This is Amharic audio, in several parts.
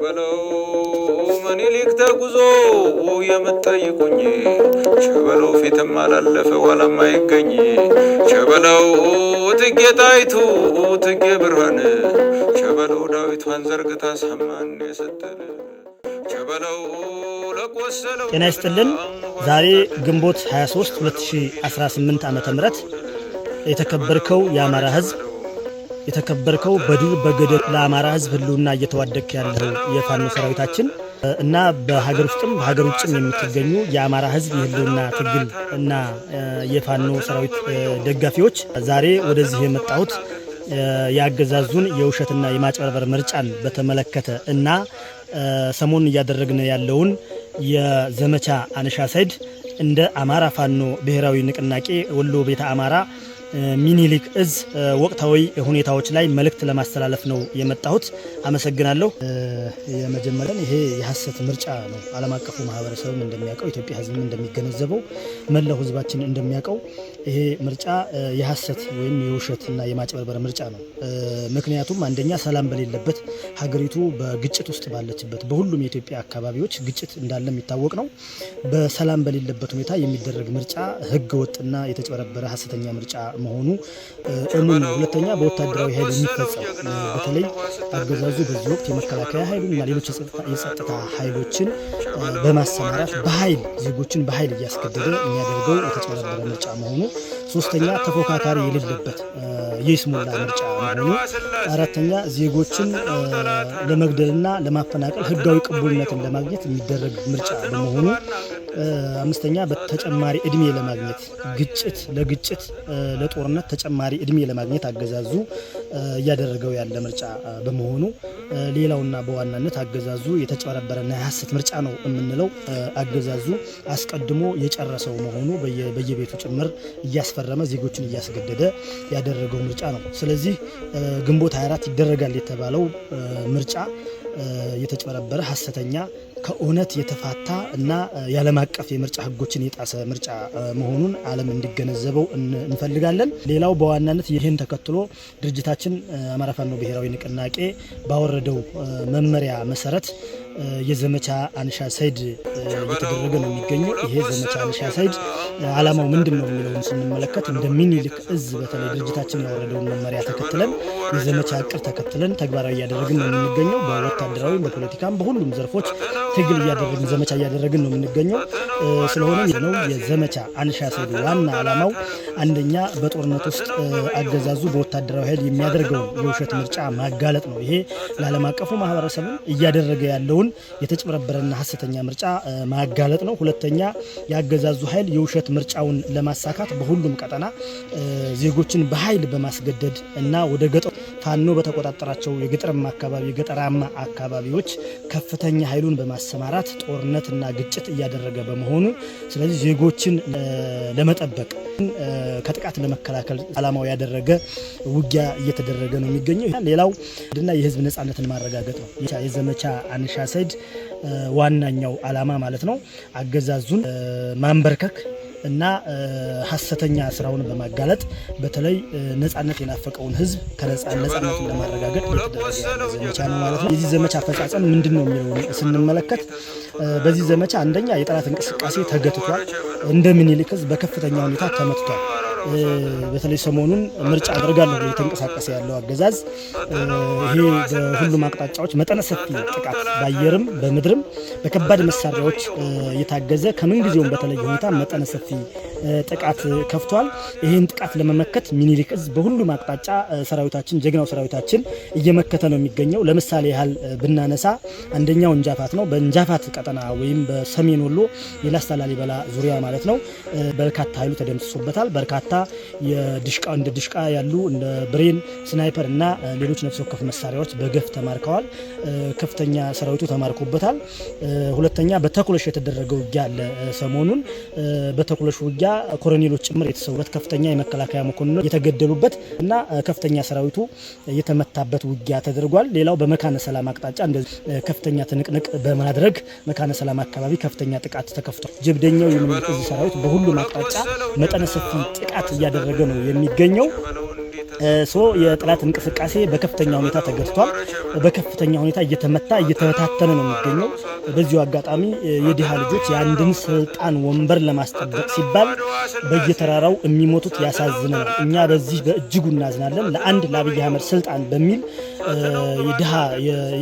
ሸበለው ምኒልክ ተጉዞ የምትጠይቁኝ ሸበለው ፊትም አላለፈ ኋላም አይገኝ ሸበለው እቴጌ ጣይቱ እቴጌ ብርሃን ሸበለው ዳዊቷን ዘርግታ ሰማን የሰጠን ሸበለው ለቆሰለው። ጤና ይስጥልን። ዛሬ ግንቦት 23 2018 ዓመተ ምህረት የተከበርከው የአማራ ህዝብ የተከበርከው በዱር በገደል ለአማራ ህዝብ ህልውና እየተዋደቀ ያለው የፋኖ ሰራዊታችን እና በሀገር ውስጥም በሀገር ውጭም የምትገኙ የአማራ ህዝብ የህልውና ትግል እና የፋኖ ሰራዊት ደጋፊዎች ዛሬ ወደዚህ የመጣሁት ያገዛዙን የውሸትና የማጭበርበር ምርጫን በተመለከተ እና ሰሞኑን እያደረግን ያለውን የዘመቻ አንሻ ሰይድ እንደ አማራ ፋኖ ብሔራዊ ንቅናቄ ወሎ ቤተ አማራ ሚኒሊክ እዝ ወቅታዊ ሁኔታዎች ላይ መልእክት ለማስተላለፍ ነው የመጣሁት። አመሰግናለሁ። የመጀመሪያ ይሄ የሐሰት ምርጫ ነው። ዓለም አቀፉ ማህበረሰብም እንደሚያውቀው ኢትዮጵያ ህዝብም እንደሚገነዘበው መላው ህዝባችን እንደሚያውቀው ይሄ ምርጫ የሐሰት ወይም የውሸትና የማጭበርበር ምርጫ ነው። ምክንያቱም አንደኛ ሰላም በሌለበት ሀገሪቱ በግጭት ውስጥ ባለችበት በሁሉም የኢትዮጵያ አካባቢዎች ግጭት እንዳለ የሚታወቅ ነው። በሰላም በሌለበት ሁኔታ የሚደረግ ምርጫ ህገ ወጥና የተጭበረበረ ሐሰተኛ ምርጫ መሆኑ እሙን ነው። ሁለተኛ በወታደራዊ ኃይል የሚፈጸም በተለይ አገዛዙ በዚህ ወቅት የመከላከያ ኃይሉና ሌሎች የጸጥታ ኃይሎችን በማሰማራት በኃይል ዜጎችን በኃይል እያስገደደ የሚያደርገው የተጭበረበረ ምርጫ መሆኑ። ሶስተኛ ተፎካካሪ የሌለበት የይስሙላ ምርጫ መሆኑ። አራተኛ ዜጎችን ለመግደልና ለማፈናቀል ህጋዊ ቅቡልነትን ለማግኘት የሚደረግ ምርጫ በመሆኑ። አምስተኛ በተጨማሪ እድሜ ለማግኘት ለግጭት ለጦርነት ተጨማሪ እድሜ ለማግኘት አገዛዙ እያደረገው ያለ ምርጫ በመሆኑ። ሌላውና በዋናነት አገዛዙ የተጨበረበረና የሐሰት ምርጫ ነው የምንለው አገዛዙ አስቀድሞ የጨረሰው መሆኑ በየቤቱ ጭምር እያስፈረመ ዜጎችን እያስገደደ ያደረገው ምርጫ ነው። ስለዚህ ግንቦት 24 ይደረጋል የተባለው ምርጫ የተጨበረበረ ሐሰተኛ ከእውነት የተፋታ እና የዓለም አቀፍ የምርጫ ህጎችን የጣሰ ምርጫ መሆኑን ዓለም እንዲገነዘበው እንፈልጋለን። ሌላው በዋናነት ይህን ተከትሎ ድርጅታችን አማራ ፋኖ ብሔራዊ ንቅናቄ ባወረደው መመሪያ መሰረት የዘመቻ አንሻ ሰይድ እየተደረገ ነው የሚገኘው። ይሄ ዘመቻ አንሻ ሰይድ ዓላማው ምንድነው የሚለውን ስንመለከት እንደ ሚኒሊክ እዝ በተለይ ድርጅታችን ያወረደውን መመሪያ ተከትለን የዘመቻ እቅድ ተከትለን ተግባራዊ እያደረግን ነው የምንገኘው። በወታደራዊ በፖለቲካም በሁሉም ዘርፎች ትግል እያደረግን ዘመቻ እያደረግን ነው የምንገኘው። ስለሆነም ነው የዘመቻ አንሻ ሰይድ ዋና ዓላማው አንደኛ በጦርነት ውስጥ አገዛዙ በወታደራዊ ኃይል የሚያደርገው የውሸት ምርጫ ማጋለጥ ነው። ይሄ ለዓለም አቀፉ ማህበረሰብ እያደረገ ያለውን የተጭበረበረና ሐሰተኛ ምርጫ ማጋለጥ ነው። ሁለተኛ የአገዛዙ ኃይል የውሸት ምርጫውን ለማሳካት በሁሉም ቀጠና ዜጎችን በኃይል በማስገደድ እና ወደ ገጠር ፋኖ በተቆጣጠራቸው የገጠራማ አካባቢዎች ከፍተኛ ኃይሉን በማሰማራት ጦርነትና ግጭት እያደረገ በመሆኑ ስለዚህ ዜጎችን ለመጠበቅ ከጥቃት ለመከላከል ዓላማው ያደረገ ውጊያ እየተደረገ ነው የሚገኘው። ሌላው እና የህዝብ ነጻነትን ማረጋገጥ ነው የዘመቻ አንሻ ሰይድ ዋናኛው ዓላማ ማለት ነው። አገዛዙን ማንበርከክ እና ሐሰተኛ ስራውን በማጋለጥ በተለይ ነጻነት የናፈቀውን ህዝብ ከነጻነቱን ለማረጋገጥ የተደረገ ዘመቻ ነው ማለት ነው። የዚህ ዘመቻ አፈጻጸም ምንድነው የሚለውን ስንመለከት በዚህ ዘመቻ አንደኛ የጠላት እንቅስቃሴ ተገትቷል። እንደ ሚኒሊክ ህዝብ በከፍተኛ ሁኔታ ተመትቷል። በተለይ ሰሞኑን ምርጫ አደርጋለሁ ብሎ የተንቀሳቀሰ ያለው አገዛዝ ይሄ በሁሉም አቅጣጫዎች መጠነ ሰፊ ጥቃት በአየርም በምድርም በከባድ መሳሪያዎች የታገዘ ከምንጊዜውም በተለየ ሁኔታ መጠነ ሰፊ ጥቃት ከፍቷል። ይህን ጥቃት ለመመከት ሚኒሊክ እዝ በሁሉም አቅጣጫ ሰራዊታችን ጀግናው ሰራዊታችን እየመከተ ነው የሚገኘው። ለምሳሌ ያህል ብናነሳ አንደኛው እንጃፋት ነው። በእንጃፋት ቀጠና ወይም በሰሜን ወሎ የላስታ ላሊበላ ዙሪያ ማለት ነው በርካታ ኃይሉ ተደምስሶበታል። በርካታ እንደ ድሽቃ ያሉ እንደ ብሬን ስናይፐር እና ሌሎች ነፍስ ወከፍ መሳሪያዎች በገፍ ተማርከዋል። ከፍተኛ ሰራዊቱ ተማርኮበታል። ሁለተኛ በተኩለሽ የተደረገው ውጊያ አለ። ሰሞኑን በተኩለሽ ውጊያ ኮሎኔሎች ጭምር የተሰውበት ከፍተኛ የመከላከያ መኮንኖች የተገደሉበት እና ከፍተኛ ሰራዊቱ የተመታበት ውጊያ ተደርጓል። ሌላው በመካነ ሰላም አቅጣጫ እንደዚህ ከፍተኛ ትንቅንቅ በማድረግ መካነ ሰላም አካባቢ ከፍተኛ ጥቃት ተከፍቷል። ጀብደኛው የሚኒሊክ እዝ ሰራዊት በሁሉም አቅጣጫ መጠነ ሰፊ ጥቃት እያደረገ ነው የሚገኘው። የጠላት እንቅስቃሴ በከፍተኛ ሁኔታ ተገድቷል። በከፍተኛ ሁኔታ እየተመታ እየተበታተነ ነው የሚገኘው። በዚሁ አጋጣሚ የድሃ ልጆች የአንድን ስልጣን ወንበር ለማስጠበቅ ሲባል በየተራራው የሚሞቱት ያሳዝናል። እኛ በዚህ በእጅጉ እናዝናለን። ለአብይ አህመድ ስልጣን በሚል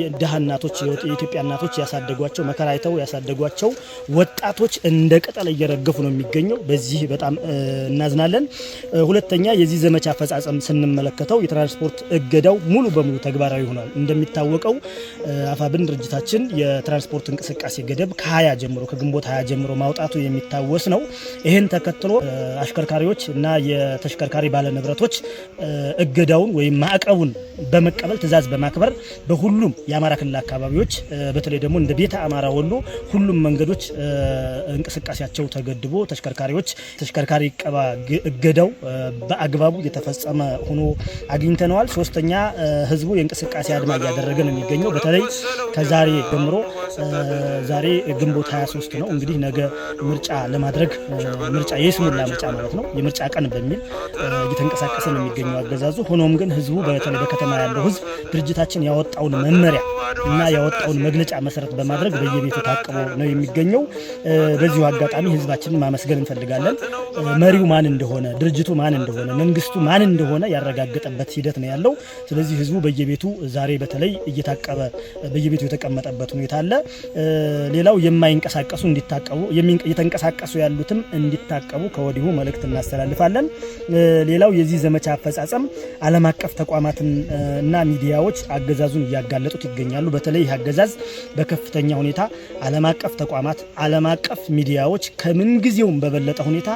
የድሃ እናቶች የኢትዮጵያ እናቶች ያሳደጓቸው መከራ አይተው ያሳደጓቸው ወጣቶች እንደ ቅጠል እየረገፉ ነው የሚገኘው። በዚህ በጣም እናዝናለን። ሁለተኛ የዚህ ዘመቻ አፈጻጸም ስንመለከተው የትራንስፖርት እገዳው ሙሉ በሙሉ ተግባራዊ ሆኗል። እንደሚታወቀው አፋብን ድርጅታችን የትራንስፖርት እንቅስቃሴ ገደብ ከግንቦት 20 ጀምሮ ማውጣቱ የሚታወስ ነው። ይህን ተከትሎ አሽከርካሪዎች እና የተሽከርካሪ ባለንብረቶች እገዳውን ወይም ማዕቀቡን በመቀበል ትዕዛዝ በማክበር በሁሉም የአማራ ክልል አካባቢዎች በተለይ ደግሞ እንደ ቤተ አማራ ወሎ ሁሉም መንገዶች እንቅስቃሴያቸው ተገድቦ ተሽከርካሪ ቀባ እገዳው በአግባቡ የተፈጸመ ሆኖ አግኝተነዋል። ሶስተኛ ህዝቡ የእንቅስቃሴ አድማ እያደረገ ነው የሚገኘው። በተለይ ከዛሬ ጀምሮ ዛሬ ግንቦት 23 ነው እንግዲህ ነገ ምርጫ ለማድረግ የስሙላ ምርጫ ማለት ነው የምርጫ ቀን በሚል እየተንቀሳቀሰ ነው የሚገኘው አገዛዙ። ሆኖም ግን ህዝቡ በተለይ በከተማ ያለው ህዝብ ድርጅታችን ያወጣውን መመሪያ እና ያወጣውን መግለጫ መሰረት በማድረግ በየቤቱ ታቅቦ ነው የሚገኘው። በዚሁ አጋጣሚ ህዝባችንን ማመስገን እንፈልጋለን። መሪው ማን እንደሆነ፣ ድርጅቱ ማን እንደሆነ፣ መንግስቱ ማን እንደሆነ ያረጋገጠበት ሂደት ነው ያለው። ስለዚህ ህዝቡ በየቤቱ ዛሬ በተለይ እየታቀበ በየቤቱ የተቀመጠበት ሁኔታ አለ። ሌላው የማይንቀሳቀሱ እንዲታቀቡ የተንቀሳቀሱ ያሉትም እንዲታቀቡ ከወዲሁ መልእክት እናስተላልፋለን። ሌላው የዚህ ዘመቻ አፈጻጸም ዓለም አቀፍ ተቋማትን እና ሚዲያዎች አገዛዙን እያጋለጡት ይገኛሉ። በተለይ ይህ አገዛዝ በከፍተኛ ሁኔታ ዓለም አቀፍ ተቋማት፣ ዓለም አቀፍ ሚዲያዎች ከምን ጊዜውም በበለጠ ሁኔታ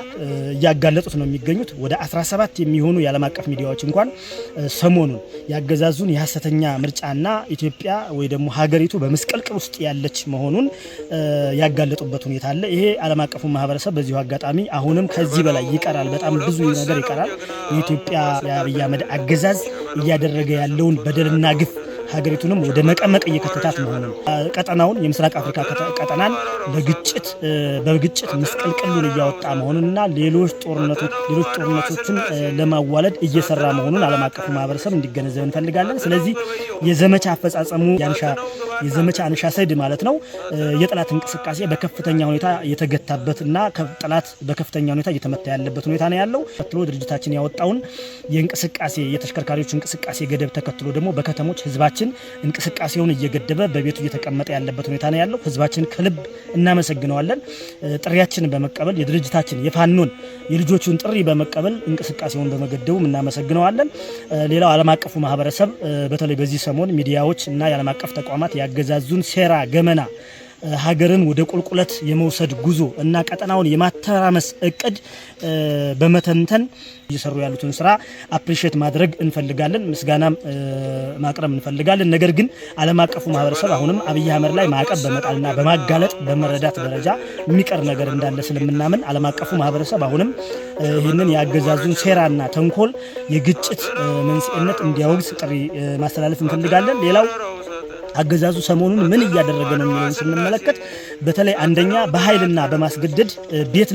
እያጋለጡት ነው የሚገኙት። ወደ 17 የሚሆኑ የዓለም አቀፍ ሚዲያዎች እንኳን ሰሞኑን ያገዛዙን የሐሰተኛ ምርጫና ኢትዮጵያ ወይ ደግሞ ሀገሪቱ በመስቀልቅል ውስጥ ያለች መሆኑን ያጋለጡበት ሁኔታ አለ። ይሄ ዓለም አቀፉ ማህበረሰብ በዚሁ አጋጣሚ አሁንም ከዚህ በላይ ይቀራል፣ በጣም ብዙ ነገር ይቀራል። የኢትዮጵያ የአብይ አህመድ አገዛዝ እያደረገ ያለውን በደልና ግፍ ሀገሪቱንም ወደ መቀመቅ እየከተታት መሆኑን ቀጠናውን የምስራቅ አፍሪካ ቀጠናን በግጭት መስቀልቅሉን እያወጣ መሆኑንና ሌሎች ጦርነቶችን ለማዋለድ እየሰራ መሆኑን ዓለም አቀፉ ማህበረሰብ እንዲገነዘብ እንፈልጋለን። ስለዚህ የዘመቻ አፈጻጸሙ የዘመቻ አንሻሰድ ማለት ነው የጠላት እንቅስቃሴ በከፍተኛ ሁኔታ የተገታበትና ጠላት በከፍተኛ ሁኔታ እየተመታ ያለበት ሁኔታ ነው ያለው። ተከትሎ ድርጅታችን ያወጣውን የተሽከርካሪዎች እንቅስቃሴ ገደብ ተከትሎ ደግሞ በከተሞች ህዝባችን እንቅስቃሴውን እየገደበ በቤቱ እየተቀመጠ ያለበት ሁኔታ ነው ያለው። ህዝባችን ከልብ እናመሰግነዋለን። ጥሪያችንን በመቀበል የድርጅታችን የፋኖን የልጆቹን ጥሪ በመቀበል እንቅስቃሴውን በመገደቡ እናመሰግነዋለን። ሌላው ዓለም አቀፉ ማህበረሰብ በተለይ በዚህ ሰሞን ሚዲያዎች እና የዓለም አቀፍ ተቋማት ያገዛዙን ሴራ ገመና ሀገርን ወደ ቁልቁለት የመውሰድ ጉዞ እና ቀጠናውን የማተራመስ እቅድ በመተንተን እየሰሩ ያሉትን ስራ አፕሪሺየት ማድረግ እንፈልጋለን፣ ምስጋናም ማቅረብ እንፈልጋለን። ነገር ግን ዓለም አቀፉ ማህበረሰብ አሁንም አብይ አህመድ ላይ ማዕቀብ በመጣልና በማጋለጥ በመረዳት ደረጃ የሚቀር ነገር እንዳለ ስለምናምን ዓለም አቀፉ ማህበረሰብ አሁንም ይህንን የአገዛዙን ሴራና ተንኮል የግጭት መንስኤነት እንዲያወግዝ ጥሪ ማስተላለፍ እንፈልጋለን። ሌላው አገዛዙ ሰሞኑን ምን እያደረገ ነው የሚለውን ስንመለከት በተለይ አንደኛ በኃይልና በማስገደድ ቤት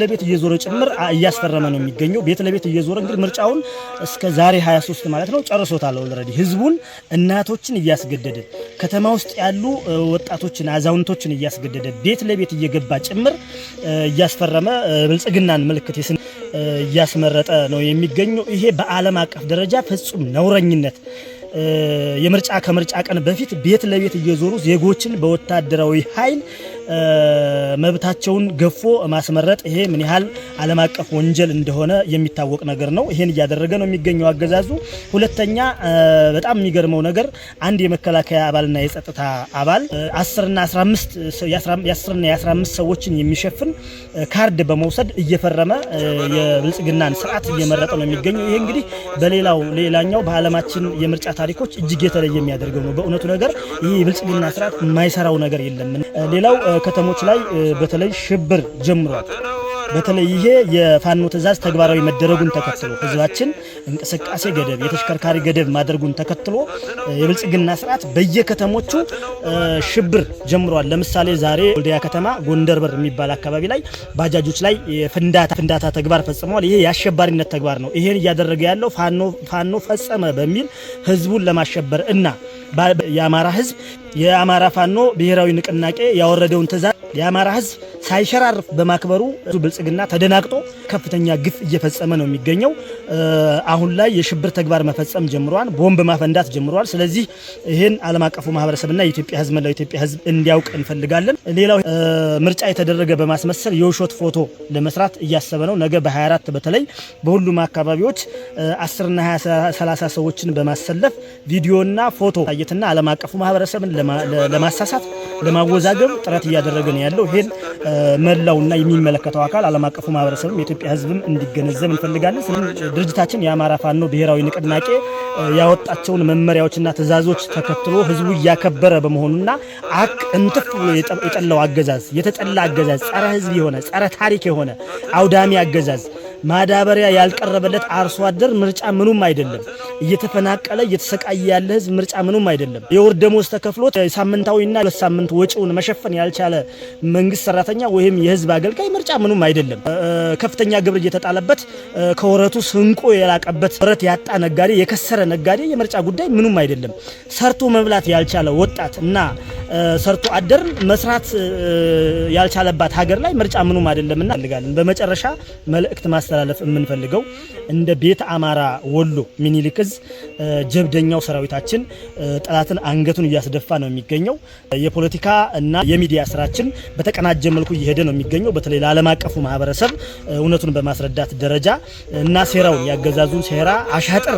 ለቤት እየዞረ ጭምር እያስፈረመ ነው የሚገኘው። ቤት ለቤት እየዞረ እንግዲህ ምርጫውን እስከ ዛሬ 23 ማለት ነው ጨርሶታል። ኦልሬዲ ህዝቡን እናቶችን እያስገደደ ከተማ ውስጥ ያሉ ወጣቶችን አዛውንቶችን እያስገደደ ቤት ለቤት እየገባ ጭምር እያስፈረመ ብልጽግናን ምልክት እያስመረጠ ነው የሚገኘው። ይሄ በዓለም አቀፍ ደረጃ ፍጹም ነውረኝነት ከምርጫ ቀን በፊት ቤት ለቤት እየዞሩ ዜጎችን በወታደራዊ ኃይል መብታቸውን ገፎ ማስመረጥ ይሄ ምን ያህል ዓለም አቀፍ ወንጀል እንደሆነ የሚታወቅ ነገር ነው። ይሄን እያደረገ ነው የሚገኘው አገዛዙ። ሁለተኛ በጣም የሚገርመው ነገር አንድ የመከላከያ አባልና የጸጥታ አባል 10 እና 15 ሰዎችን የሚሸፍን ካርድ በመውሰድ እየፈረመ የብልጽግናን ስርዓት እየመረጠ ነው የሚገኘው። ይሄ እንግዲህ ሌላኛው በዓለማችን የምርጫ ታሪኮች እጅግ የተለየ የሚያደርገው ነው። በእውነቱ ነገር ይሄ የብልጽግና ስርዓት የማይሰራው ነገር የለም። ሌላው ከተሞች ላይ በተለይ ሽብር ጀምሯል። በተለይ ይሄ የፋኖ ትእዛዝ ተግባራዊ መደረጉን ተከትሎ ህዝባችን እንቅስቃሴ ገደብ የተሽከርካሪ ገደብ ማድረጉን ተከትሎ የብልጽግና ስርዓት በየከተሞቹ ሽብር ጀምሯል። ለምሳሌ ዛሬ ወልዲያ ከተማ ጎንደር በር የሚባል አካባቢ ላይ ባጃጆች ላይ ፍንዳታ ተግባር ፈጽመዋል። ይሄ የአሸባሪነት ተግባር ነው። ይሄን እያደረገ ያለው ፋኖ ፈጸመ በሚል ህዝቡን ለማሸበር እና የአማራ ህዝብ የአማራ ፋኖ ብሔራዊ ንቅናቄ ያወረደውን ትእዛዝ የአማራ ህዝብ ሳይሸራርፍ በማክበሩ ብልጽግና ተደናቅጦ ከፍተኛ ግፍ እየፈጸመ ነው የሚገኘው። አሁን ላይ የሽብር ተግባር መፈጸም ጀምሯል። ቦምብ ማፈንዳት ጀምሯል። ስለዚህ ይሄን ዓለም አቀፉ ማህበረሰብና የኢትዮጵያ ህዝብ መላው የኢትዮጵያ ህዝብ እንዲያውቅ እንፈልጋለን። ሌላው ምርጫ የተደረገ በማስመሰል የውሾት ፎቶ ለመስራት እያሰበ ነው። ነገ በ24 በተለይ በሁሉም አካባቢዎች 10 እና 20 30 ሰዎችን በማሰለፍ ቪዲዮና ፎቶ ታየትና ዓለም አቀፉ ማህበረሰብን ለማሳሳት ለማወዛገብ ጥረት እያደረገ ነው ያለው። ይሄን መላውና የሚመለከተው አካል ዓለም አቀፉ ማህበረሰብም የኢትዮጵያ ህዝብም እንዲገነዘብ እንፈልጋለን። ድርጅታችን የአማራ ፋኖ ብሔራዊ ንቅናቄ ያወጣቸውን መመሪያዎችና ትእዛዞች ተከትሎ ህዝቡ እያከበረ በመሆኑና እንትፍ ብሎ የጠላው አገዛዝ የተጠላ አገዛዝ ጸረ ህዝብ የሆነ ጸረ ታሪክ የሆነ አውዳሚ አገዛዝ ማዳበሪያ ያልቀረበለት አርሶ አደር ምርጫ ምኑም አይደለም። እየተፈናቀለ እየተሰቃየ ያለ ህዝብ ምርጫ ምኑም አይደለም። የወር ደሞዝ ተከፍሎት ሳምንታዊና ለሳምንት ወጪውን መሸፈን ያልቻለ መንግስት ሰራተኛ ወይም የህዝብ አገልጋይ ምርጫ ምኑም አይደለም። ከፍተኛ ግብር እየተጣለበት ከወረቱ ስንቆ የላቀበት ወረት ያጣ ነጋዴ የከሰረ ነጋዴ የምርጫ ጉዳይ ምኑም አይደለም። ሰርቶ መብላት ያልቻለ ወጣት እና ሰርቶ አደር መስራት ያልቻለባት ሀገር ላይ ምርጫ ምኑም አይደለምና እንፈልጋለን። በመጨረሻ መልእክት ማስተላለፍ የምንፈልገው እንደ ቤተ አማራ ወሎ ሚኒሊክ እዝ ጀብደኛው ሰራዊታችን ጠላትን አንገቱን እያስደፋ ነው የሚገኘው። የፖለቲካ እና የሚዲያ ስራችን በተቀናጀ መልኩ እየሄደ ነው የሚገኘው። በተለይ ለዓለም አቀፉ ማህበረሰብ እውነቱን በማስረዳት ደረጃ እና ሴራውን ያገዛዙን ሴራ አሻጥር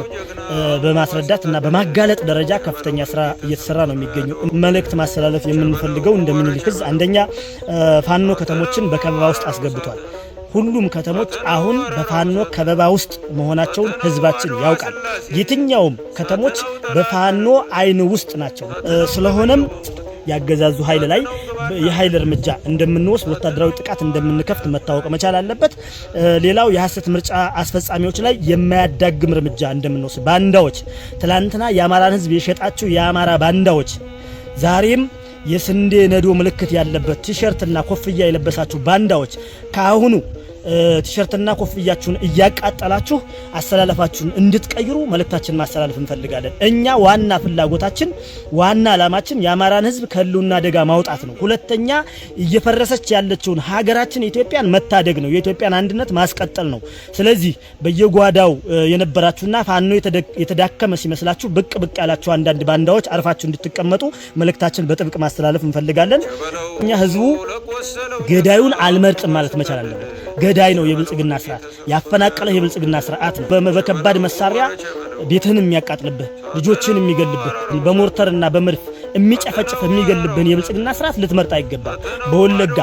በማስረዳት እና በማጋለጥ ደረጃ ከፍተኛ ስራ እየተሰራ ነው የሚገኘው። መልእክት ማስተላለፍ የምንፈልገው እንደ ሚኒሊክ እዝ አንደኛ ፋኖ ከተሞችን በከበባ ውስጥ አስገብቷል። ሁሉም ከተሞች አሁን በፋኖ ከበባ ውስጥ መሆናቸውን ህዝባችን ያውቃል። የትኛውም ከተሞች በፋኖ አይን ውስጥ ናቸው። ስለሆነም ያገዛዙ ኃይል ላይ የኃይል እርምጃ እንደምንወስድ ወታደራዊ ጥቃት እንደምንከፍት መታወቅ መቻል አለበት። ሌላው የሐሰት ምርጫ አስፈጻሚዎች ላይ የማያዳግም እርምጃ እንደምንወስድ ባንዳዎች ትላንትና የአማራን ህዝብ የሸጣችሁ የአማራ ባንዳዎች ዛሬም የስንዴ ነዶ ምልክት ያለበት ቲሸርትና ኮፍያ የለበሳችሁ ባንዳዎች ከአሁኑ ቲሸርትና ኮፍያችሁን እያቃጠላችሁ አስተላለፋችሁን እንድትቀይሩ መልእክታችን ማስተላለፍ እንፈልጋለን። እኛ ዋና ፍላጎታችን ዋና አላማችን የአማራን ህዝብ ከህልውና አደጋ ማውጣት ነው። ሁለተኛ እየፈረሰች ያለችውን ሀገራችን ኢትዮጵያን መታደግ ነው። የኢትዮጵያን አንድነት ማስቀጠል ነው። ስለዚህ በየጓዳው የነበራችሁና ፋኖ የተዳከመ ሲመስላችሁ ብቅ ያላችሁ አንዳንድ ባንዳዎች አርፋችሁ እንድትቀመጡ መልእክታችን በጥብቅ ማስተላለፍ እንፈልጋለን። እኛ ህዝቡ ገዳዩን አልመርጥም ማለት መቻል አለበት። ገዳይ ነው የብልጽግና ስርዓት ያፈናቀለ የብልጽግና ስርዓት ነው። በከባድ መሳሪያ ቤትህን የሚያቃጥልብህ ልጆችን የሚገልብህ በሞርተርና በመድፍ የሚጨፈጭፍ የሚገልብህን የብልጽግና ስርዓት ልትመርጥ አይገባም። በወለጋ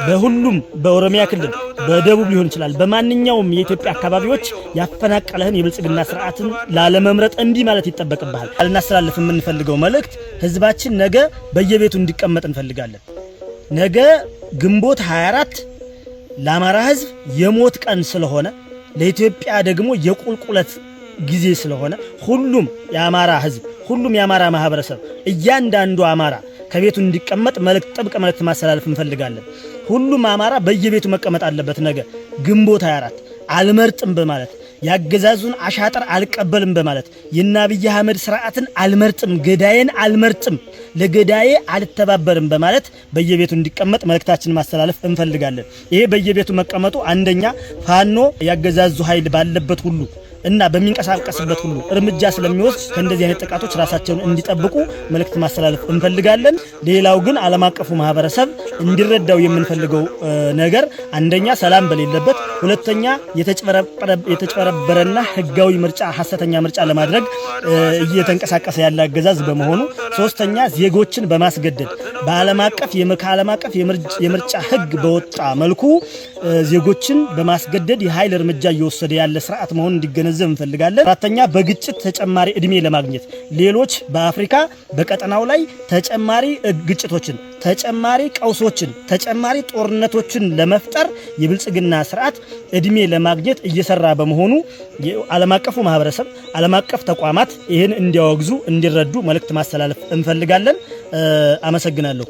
በሁሉም በኦሮሚያ ክልል በደቡብ ሊሆን ይችላል በማንኛውም የኢትዮጵያ አካባቢዎች ያፈናቀለህን የብልጽግና ስርዓትን ላለመምረጥ እንቢ ማለት ይጠበቅብሃል። አልናስተላልፍ የምንፈልገው መልእክት ህዝባችን ነገ በየቤቱ እንዲቀመጥ እንፈልጋለን። ነገ ግንቦት 24 ለአማራ ህዝብ የሞት ቀን ስለሆነ ለኢትዮጵያ ደግሞ የቁልቁለት ጊዜ ስለሆነ ሁሉም የአማራ ህዝብ ሁሉም የአማራ ማህበረሰብ እያንዳንዱ አማራ ከቤቱ እንዲቀመጥ ጥብቅ መልእክት ማስተላለፍ እንፈልጋለን። ሁሉም አማራ በየቤቱ መቀመጥ አለበት። ነገ ግንቦት 24 አልመርጥም በማለት ያገዛዙን አሻጥር አልቀበልም በማለት የአብይ አህመድ ስርዓትን አልመርጥም ገዳዬን አልመርጥም ለገዳዬ አልተባበርም በማለት በየቤቱ እንዲቀመጥ መልእክታችንን ማስተላለፍ እንፈልጋለን። ይሄ በየቤቱ መቀመጡ አንደኛ ፋኖ ያገዛዙ ኃይል ባለበት ሁሉ እና በሚንቀሳቀስበት ሁሉ እርምጃ ስለሚወስድ ከእንደዚህ አይነት ጥቃቶች ራሳቸውን እንዲጠብቁ መልእክት ማስተላለፍ እንፈልጋለን። ሌላው ግን ዓለም አቀፉ ማህበረሰብ እንዲረዳው የምንፈልገው ነገር አንደኛ ሰላም በሌለበት፣ ሁለተኛ የተጭበረበረና ህጋዊ ምርጫ ሐሰተኛ ምርጫ ለማድረግ እየተንቀሳቀሰ ያለ አገዛዝ በመሆኑ፣ ሶስተኛ ዜጎችን በማስገደድ በዓለም አቀፍ የምርጫ ህግ በወጣ መልኩ ዜጎችን በማስገደድ የኃይል እርምጃ እየወሰደ ያለ ስርዓት መሆኑን እንዲገነዘብ እንፈልጋለን። አራተኛ በግጭት ተጨማሪ እድሜ ለማግኘት ሌሎች በአፍሪካ በቀጠናው ላይ ተጨማሪ ግጭቶችን ተጨማሪ ቀውሶችን ተጨማሪ ጦርነቶችን ለመፍጠር የብልጽግና ስርዓት እድሜ ለማግኘት እየሰራ በመሆኑ ዓለም አቀፉ ማህበረሰብ ዓለም አቀፍ ተቋማት ይህን እንዲያወግዙ እንዲረዱ መልእክት ማስተላለፍ እንፈልጋለን። አመሰግናለሁ።